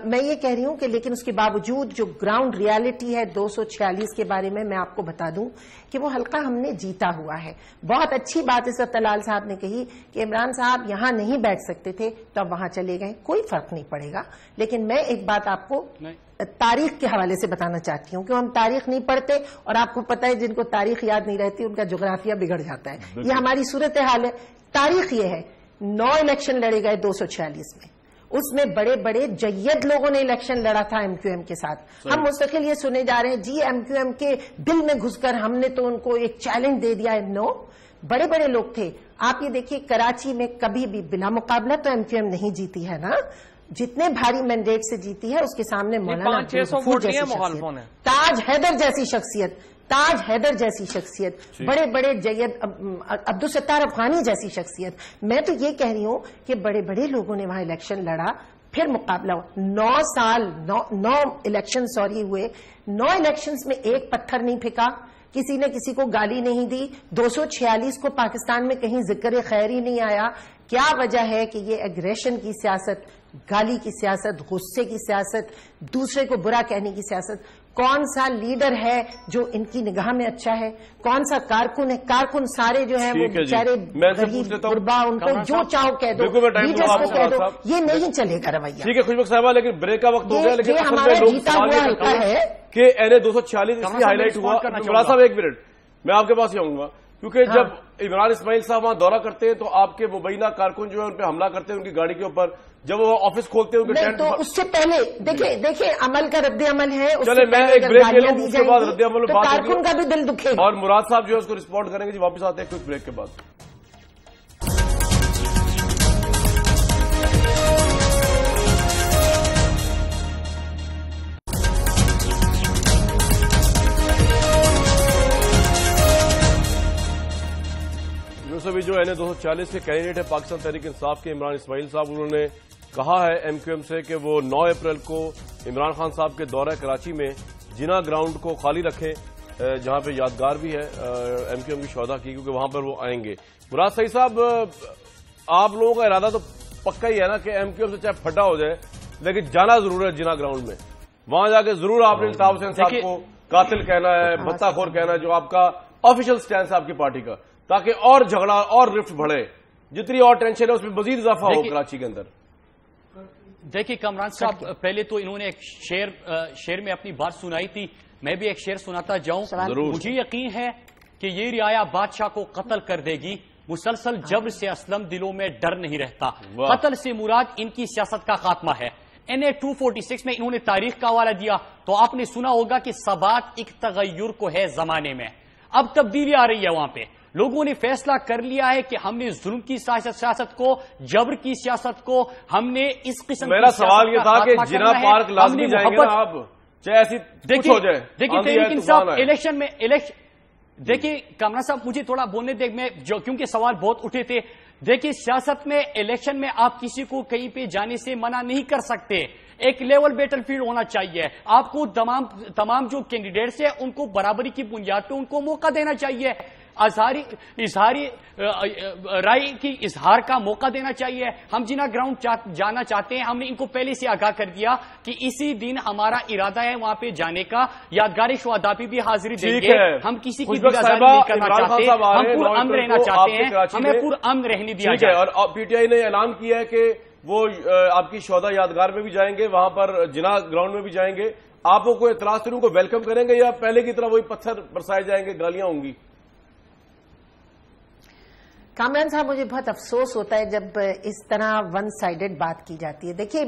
A: میں یہ کہہ رہی ہوں کہ لیکن اس کے باوجود جو گراؤنڈ ریالٹی ہے 246 کے بارے میں آپ کو بتا دوں کہ وہ حلقہ ہم نے جیتا ہوا ہے. بہت اچھی بات اس وقت طلال صاحب نے کہی کہ عمران صاحب یہاں نہیں بیٹھ سکتے تھے تو اب وہاں چلے گئے, کوئی فرق نہیں پڑے گا. لیکن میں ایک بات آپ کو تاریخ کے حوالے سے بتانا چاہتی ہوں کہ ہم تاریخ نہیں پڑھتے, اور آپ کو پتہ ہے جن کو تاریخ یاد نہیں رہتی ان کا جغرافیہ بگڑ جاتا ہے. یہ ہماری صورتحال ہے. تاریخ یہ ہے 9 الیکشن لڑے گئے 246 میں, اس میں بڑے بڑے جید لوگوں نے الیکشن لڑا تھا ایم کیو ایم کے ساتھ. ہم مستقل یہ سنے جا رہے ہیں جی ایم کیو ایم کے دل میں گھس کر ہم نے تو ان کو ایک چیلنج دے دیا ہے. نو، بڑے بڑے لوگ تھے. آپ یہ دیکھیے کراچی میں کبھی بھی بلا مقابلہ تو ایم کیو ایم نہیں جیتی ہے نا، جتنے بھاری مینڈیٹ سے جیتی ہے اس کے سامنے مولانا تاج حیدر جیسی شخصیت، بڑے بڑے جید عبدالستار افغانی جیسی شخصیت. میں تو یہ کہہ رہی ہوں کہ بڑے بڑے لوگوں نے وہاں الیکشن لڑا، پھر مقابلہ ہوا. 9 الیکشن ہوئے. 9 الیکشنز میں ایک پتھر نہیں پھینکا، کسی نے کسی کو گالی نہیں دی. 246 کو پاکستان میں کہیں ذکر خیر ہی نہیں آیا. کیا وجہ ہے کہ یہ ایگریشن کی سیاست، گالی کی سیاست، غصے کی سیاست، دوسرے کو برا کہنے کی سیاست. کون سا لیڈر ہے جو ان کی نگاہ میں اچھا ہے؟ کون سا کارکن ہے؟ کارکن سارے جو ہیں وہ بیچارے غریب غربا، ان کو جو چاہو کہہ دو، لیڈرز کو کہہ دو. یہ نہیں چلے گا رویہ.
B: ٹھیک ہے خوشبخت صاحبہ، لیکن بریک کا وقت ہو گیا. لیکن
A: ہمارا جیتا ہوا حلقہ ہے
B: کہ این اے 246 اس لیے ہائی لائٹ ہوا. عمران صاحب ایک منٹ میں آپ کے پاس ہی آؤں گا، کیونکہ جب عمران اسماعیل صاحب وہاں دورہ کرتے ہیں تو آپ کے مبینہ کارکن جو ہے ان پہ حملہ کرتے ہیں ان کی گاڑی کے اوپر. جب وہ آفس کھولتے ہیں ان کے ٹینٹ،
A: تو اس سے پہلے دیکھیں عمل کا رد عمل ہے.
B: چلے میں ایک بریک لے لوں، اس کے بعد رد عمل میں بات ہوگی،
A: کارکن کا بھی دل دکھے گا.
B: اور مراد صاحب جو ہے اس کو رسپونڈ کریں گے. جی واپس آتے ہیں کچھ بریک کے بعد. جو این اے 240 کے کینڈیڈیٹ ہے پاکستان تحریک انصاف کے عمران اسماعیل صاحب، انہوں نے کہا ہے ایم کیو ایم سے کہ وہ 9 اپریل کو عمران خان صاحب کے دورہ کراچی میں جناح گراؤنڈ کو خالی رکھیں، جہاں پہ یادگار بھی ہے ایم کیو ایم کی شہداء کی، کیونکہ وہاں پر وہ آئیں گے. مراد سعید صاحب، آپ لوگوں کا ارادہ تو پکا ہی ہے نا کہ ایم کیو ایم سے چاہے پھٹا ہو جائے لیکن جانا ضرور ہے جناح گراؤنڈ میں. وہاں جا کے ضرور آپ نے الطاف حسین صاحب کو قاتل کہنا ہے، بھتہ خور کہنا ہے، جو آپ کا آفیشیل سٹینڈ ہے آپ کی پارٹی کا، تاکہ اور جھگڑا اور رفٹ بڑھے، جتنی اور ٹینشن ہے اس میں مزید اضافہ ہو کراچی کے اندر.
D: دیکھیے کامران صاحب، پہلے تو انہوں نے ایک شعر میں اپنی بات سنائی تھی، میں بھی ایک شعر سناتا جاؤں. مجھے یقین ہے کہ یہ رعایا بادشاہ کو قتل کر دے گی، مسلسل جبر سے اسلم دلوں میں ڈر نہیں رہتا. قتل سے مراد ان کی سیاست کا خاتمہ ہے. این اے 246 میں انہوں نے تاریخ کا حوالہ دیا تو آپ نے سنا ہوگا کہ ثبات ایک تغیر کو ہے زمانے میں. اب تبدیلی آ رہی ہے، وہاں پہ لوگوں نے فیصلہ کر لیا ہے کہ ہم نے ظلم کی سیاست کو، جبر کی سیاست کو، ہم نے اس قسم
B: میرا سوال یہ تھا کہ جناح پارک لازمی جائیں گے نا آپ، چاہے ایسی کچھ ہو جائے.
D: دیکھیے تحریک انصاف الیکشن میں دیکھیے کامران صاحب مجھے تھوڑا بولنے دے، میں کیونکہ سوال بہت اٹھے تھے. دیکھیے سیاست میں الیکشن میں آپ کسی کو کہیں پہ جانے سے منع نہیں کر سکتے. ایک لیول بیٹل فیلڈ ہونا چاہیے. آپ کو تمام جو کینڈیڈیٹس ہیں ان کو برابری کی بنیاد پہ ان کو موقع دینا چاہیے، اظہاری رائے کی اظہار کا موقع دینا چاہیے. ہم جناح گراؤنڈ جانا چاہتے ہیں، ہم نے ان کو پہلے سے آگاہ کر دیا کہ اسی دن ہمارا ارادہ ہے وہاں پہ جانے کا. یادگار شہداء پہ بھی حاضری دیں گے. ہم کسی کی دلآزاری نہیں کرنا چاہتے، ہم پرامن رہنا چاہتے ہیں، ہمیں پرامن رہنے دیا جائے.
B: اور پی ٹی آئی نے اعلان کیا ہے کہ وہ آپ کی شہداء یادگار میں بھی جائیں گے، وہاں پر جناح گراؤنڈ میں بھی جائیں گے. آپ کو اعتراض ان کو ویلکم کریں گے یا پہلے کی طرح وہی پتھر برسائے جائیں گے، گالیاں ہوں گی؟
A: کامران صاحب مجھے بہت افسوس ہوتا ہے جب اس طرح ون سائیڈڈ بات کی جاتی ہے. دیکھیے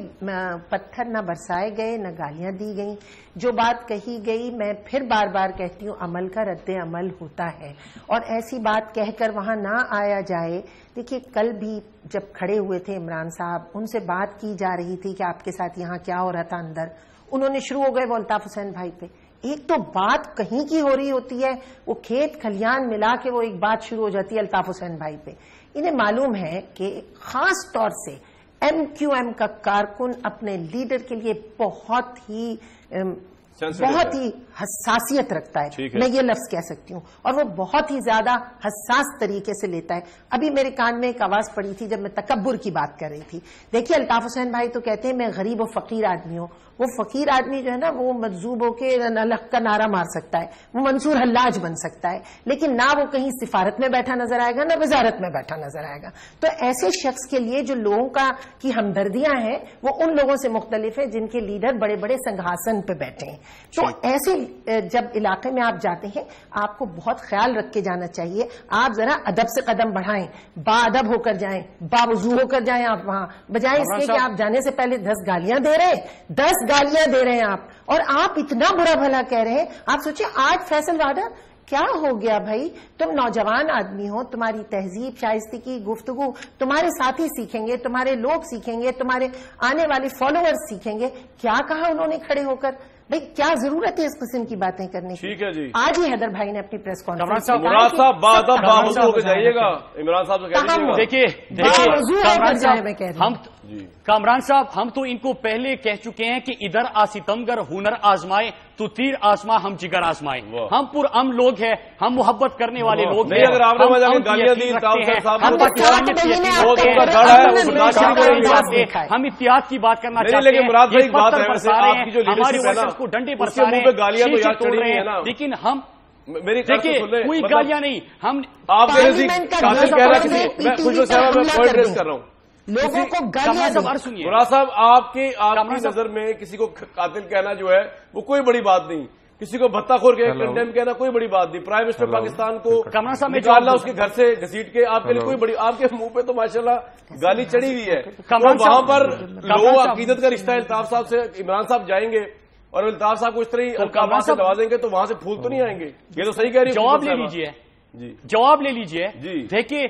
A: پتھر نہ برسائے گئے نہ گالیاں دی گئیں. جو بات کہی گئی میں پھر بار بار کہتی ہوں عمل کا رد عمل ہوتا ہے اور ایسی بات کہہ کر وہاں نہ آیا جائے. دیکھیے کل بھی جب کھڑے ہوئے تھے عمران صاحب، ان سے بات کی جا رہی تھی کہ آپ کے ساتھ یہاں کیا ہو رہا تھا اندر، انہوں نے شروع ہو گئے وہ الطاف حسین بھائی پہ. ایک تو بات کہیں کی ہو رہی ہوتی ہے، وہ کھیت کھلیان ملا کے وہ ایک بات شروع ہو جاتی ہے الطاف حسین بھائی پہ. انہیں معلوم ہے کہ خاص طور سے ایم کیو ایم کا کارکن اپنے لیڈر کے لیے بہت ہی حساسیت رکھتا ہے، میں یہ لفظ کہہ سکتی ہوں، اور وہ بہت ہی زیادہ حساس طریقے سے لیتا ہے. ابھی میرے کان میں ایک آواز پڑی تھی جب میں تکبر کی بات کر رہی تھی. دیکھیے الطاف حسین بھائی تو کہتے ہیں میں غریب و فقیر آدمی ہوں. وہ فقیر آدمی جو ہے نا وہ مجذوب ہو کے الحق کا نعرہ مار سکتا ہے، وہ منصور حلاج بن سکتا ہے، لیکن نہ وہ کہیں سفارت میں بیٹھا نظر آئے گا نہ وزارت میں بیٹھا نظر آئے گا. تو ایسے شخص کے لیے جو لوگوں کی ہمدردیاں ہیں وہ ان لوگوں سے مختلف ہے جن کے لیڈر بڑے بڑے سنگھاسن پہ بیٹھے ہیں. تو ایسے جب علاقے میں آپ جاتے ہیں آپ کو بہت خیال رکھ کے جانا چاہیے. آپ ذرا ادب سے قدم بڑھائیں, با ادب ہو کر جائیں, باوضو ہو کر جائیں آپ وہاں, بجائے اس کے کہ آپ جانے سے پہلے 10 گالیاں دے رہے ہیں, 10 گالیاں دے رہے ہیں آپ, اور آپ اتنا برا بھلا کہہ رہے ہیں. آپ سوچیں آج فیصل وادر کیا ہو گیا بھائی, تم نوجوان آدمی ہو, تمہاری تہذیب شائستگی گفتگو تمہارے ساتھی سیکھیں گے, تمہارے لوگ سیکھیں گے, تمہارے آنے والے فالوورز سیکھیں گے. کیا کہا انہوں نے کھڑے ہو کر, بھائی کیا ضرورت ہے اس قسم کی باتیں کرنے کی.
B: ٹھیک ہے جی,
A: آج ہی حیدر بھائی نے اپنی پریس کانفرنس میں
B: مراد صاحب بادب باوضو ہو کے جائیے گا. عمران صاحب سے
D: دیکھیے کامران صاحب, ہم تو ان کو پہلے کہہ چکے ہیں کہ ادھر آستمگر ہنر آزمائے تو تیر آزما ہم جگر آزمائے. ہم پر ام لوگ ہیں, ہم محبت کرنے والے لوگ ہیں.
B: اگر آپ نے گالیاں دی
D: ہم اتحاد کی بات کرنا چاہتے ہیں, ہمارے ورکرز کو ڈنڈے پر سارے ہیں, لیکن ہم دیکھیے کوئی گالیاں نہیں. ہم
B: آپ کر رہا ہوں
A: لوگوں کو گالیاں
D: سنیے
B: مراد صاحب, آپ کی نظر میں کسی کو قاتل کہنا جو ہے وہ کوئی بڑی بات نہیں, کسی کو بھتہ خور کنڈیم کہنا کوئی بڑی بات نہیں. پرائم منسٹر پاکستان کو نکالنا اس کے گھر سے گھسیٹ کے آپ کے لیے کوئی بڑی, آپ کے منہ پہ تو ماشاءاللہ گالی چڑھی ہوئی ہے. وہاں پر لوگ عقیدت کا رشتہ الطاف صاحب سے عمران صاحب جائیں گے اور الطاف صاحب کو اس طرح القابات سے نوازیں گے تو وہاں سے پھول تو نہیں آئیں گے. یہ تو صحیح کہہ رہی ہے.
D: جواب لے لیجیے جی, جواب لے لیجیے. دیکھیے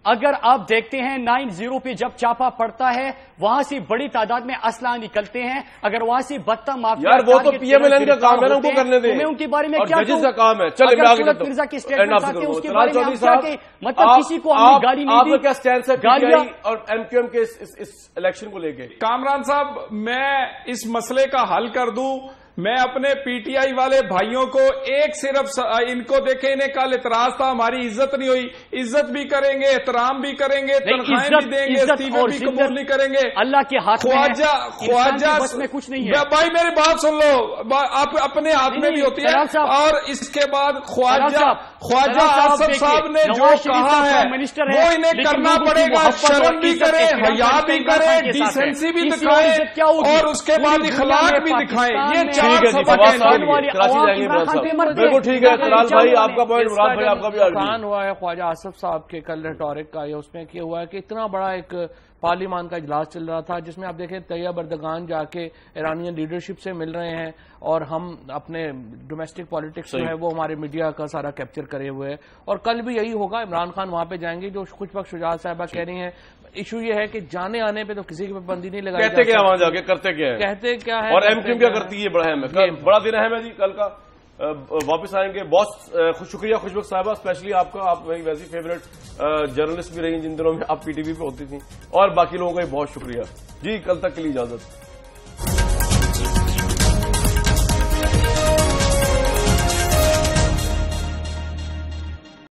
D: اگر آپ دیکھتے ہیں 9-0 پہ جب چاپا پڑتا ہے وہاں سے بڑی تعداد میں اسلحہ نکلتے ہیں. اگر وہاں سے بتہ مافیا,
B: یار وہ تو پی ایم ایل این کا کام ہے نا, ان کو کرنے دیں.
D: ان کے بارے میں کیا
B: ججز کا کام ہے. چل
D: مرزا کی اسٹیٹمنٹ آتے ہیں اس کے بارے میں ہم کیا کہ مطلب کسی کو ہم نے گالی نہیں دی.
B: آپ کا کیا سٹینس ہے پی ٹی آئی اور ایم کیو ایم کے اس الیکشن کو لے کے؟
E: کامران صاحب میں اس مسئلے کا حل کر دوں. میں اپنے پی ٹی آئی والے بھائیوں کو ایک صرف ان کو دیکھیں, انہیں کل اعتراض تھا ہماری عزت نہیں ہوئی. عزت بھی کریں گے, احترام بھی کریں گے, تنخواہیں بھی دیں گے, استعفے بھی قبول نہیں کریں گے.
D: اللہ کے ہاتھ
E: خواجہ
D: میں کچھ نہیں ہے.
E: بھائی میری بات سن لو, آپ اپنے ہاتھ میں بھی ہوتی ہے. اور اس کے بعد خواجہ آصف صاحب نے جو کہا ہے وہ انہیں کرنا پڑے گا. شرم بھی کریں, حیا بھی کریں, ڈیسنسی بھی دکھائیں اور اس کے بعد اخلاق بھی دکھائیں. یہ
B: بالکل ٹھیک ہے. طلال بھائی آپ کا پوائنٹ, مراد بھائی آپ کا بھی
C: نقصان ہوا ہے خواجہ آصف صاحب کے کل ریٹورک کا. یہ اس میں کیا ہوا ہے کہ اتنا بڑا ایک پارلیمان کا اجلاس چل رہا تھا جس میں آپ دیکھیں طیب اردگان جا کے ایرانین لیڈرشپ سے مل رہے ہیں اور ہم اپنے ڈومیسٹک پالیٹکس جو ہے وہ ہمارے میڈیا کا سارا کیپچر کرے ہوئے ہیں. اور کل بھی یہی ہوگا, عمران خان وہاں پہ جائیں گے. جو کچھ وقت شجاعت صاحبہ کہہ رہی ہیں, ایشو یہ ہے کہ جانے آنے پہ تو کسی کی پابندی نہیں لگائی.
B: کہتے کیا وہاں جا کے, کرتے کیا ہے,
C: کہتے کیا ہے
B: اور ایم کیو کیا کرتی ہے. بڑا اہم ہے, بڑا دن اہم ہے جی کل کا. واپس آئیں گے. بہت شکریہ خوشبخت صاحبہ, اسپیشلی آپ کا. آپ میری ویسی فیوریٹ جرنلسٹ بھی رہی جن دنوں میں آپ پی ٹی وی پہ ہوتی تھیں, اور باقی لوگوں کا بھی بہت شکریہ جی. کل تک کے لیے اجازت.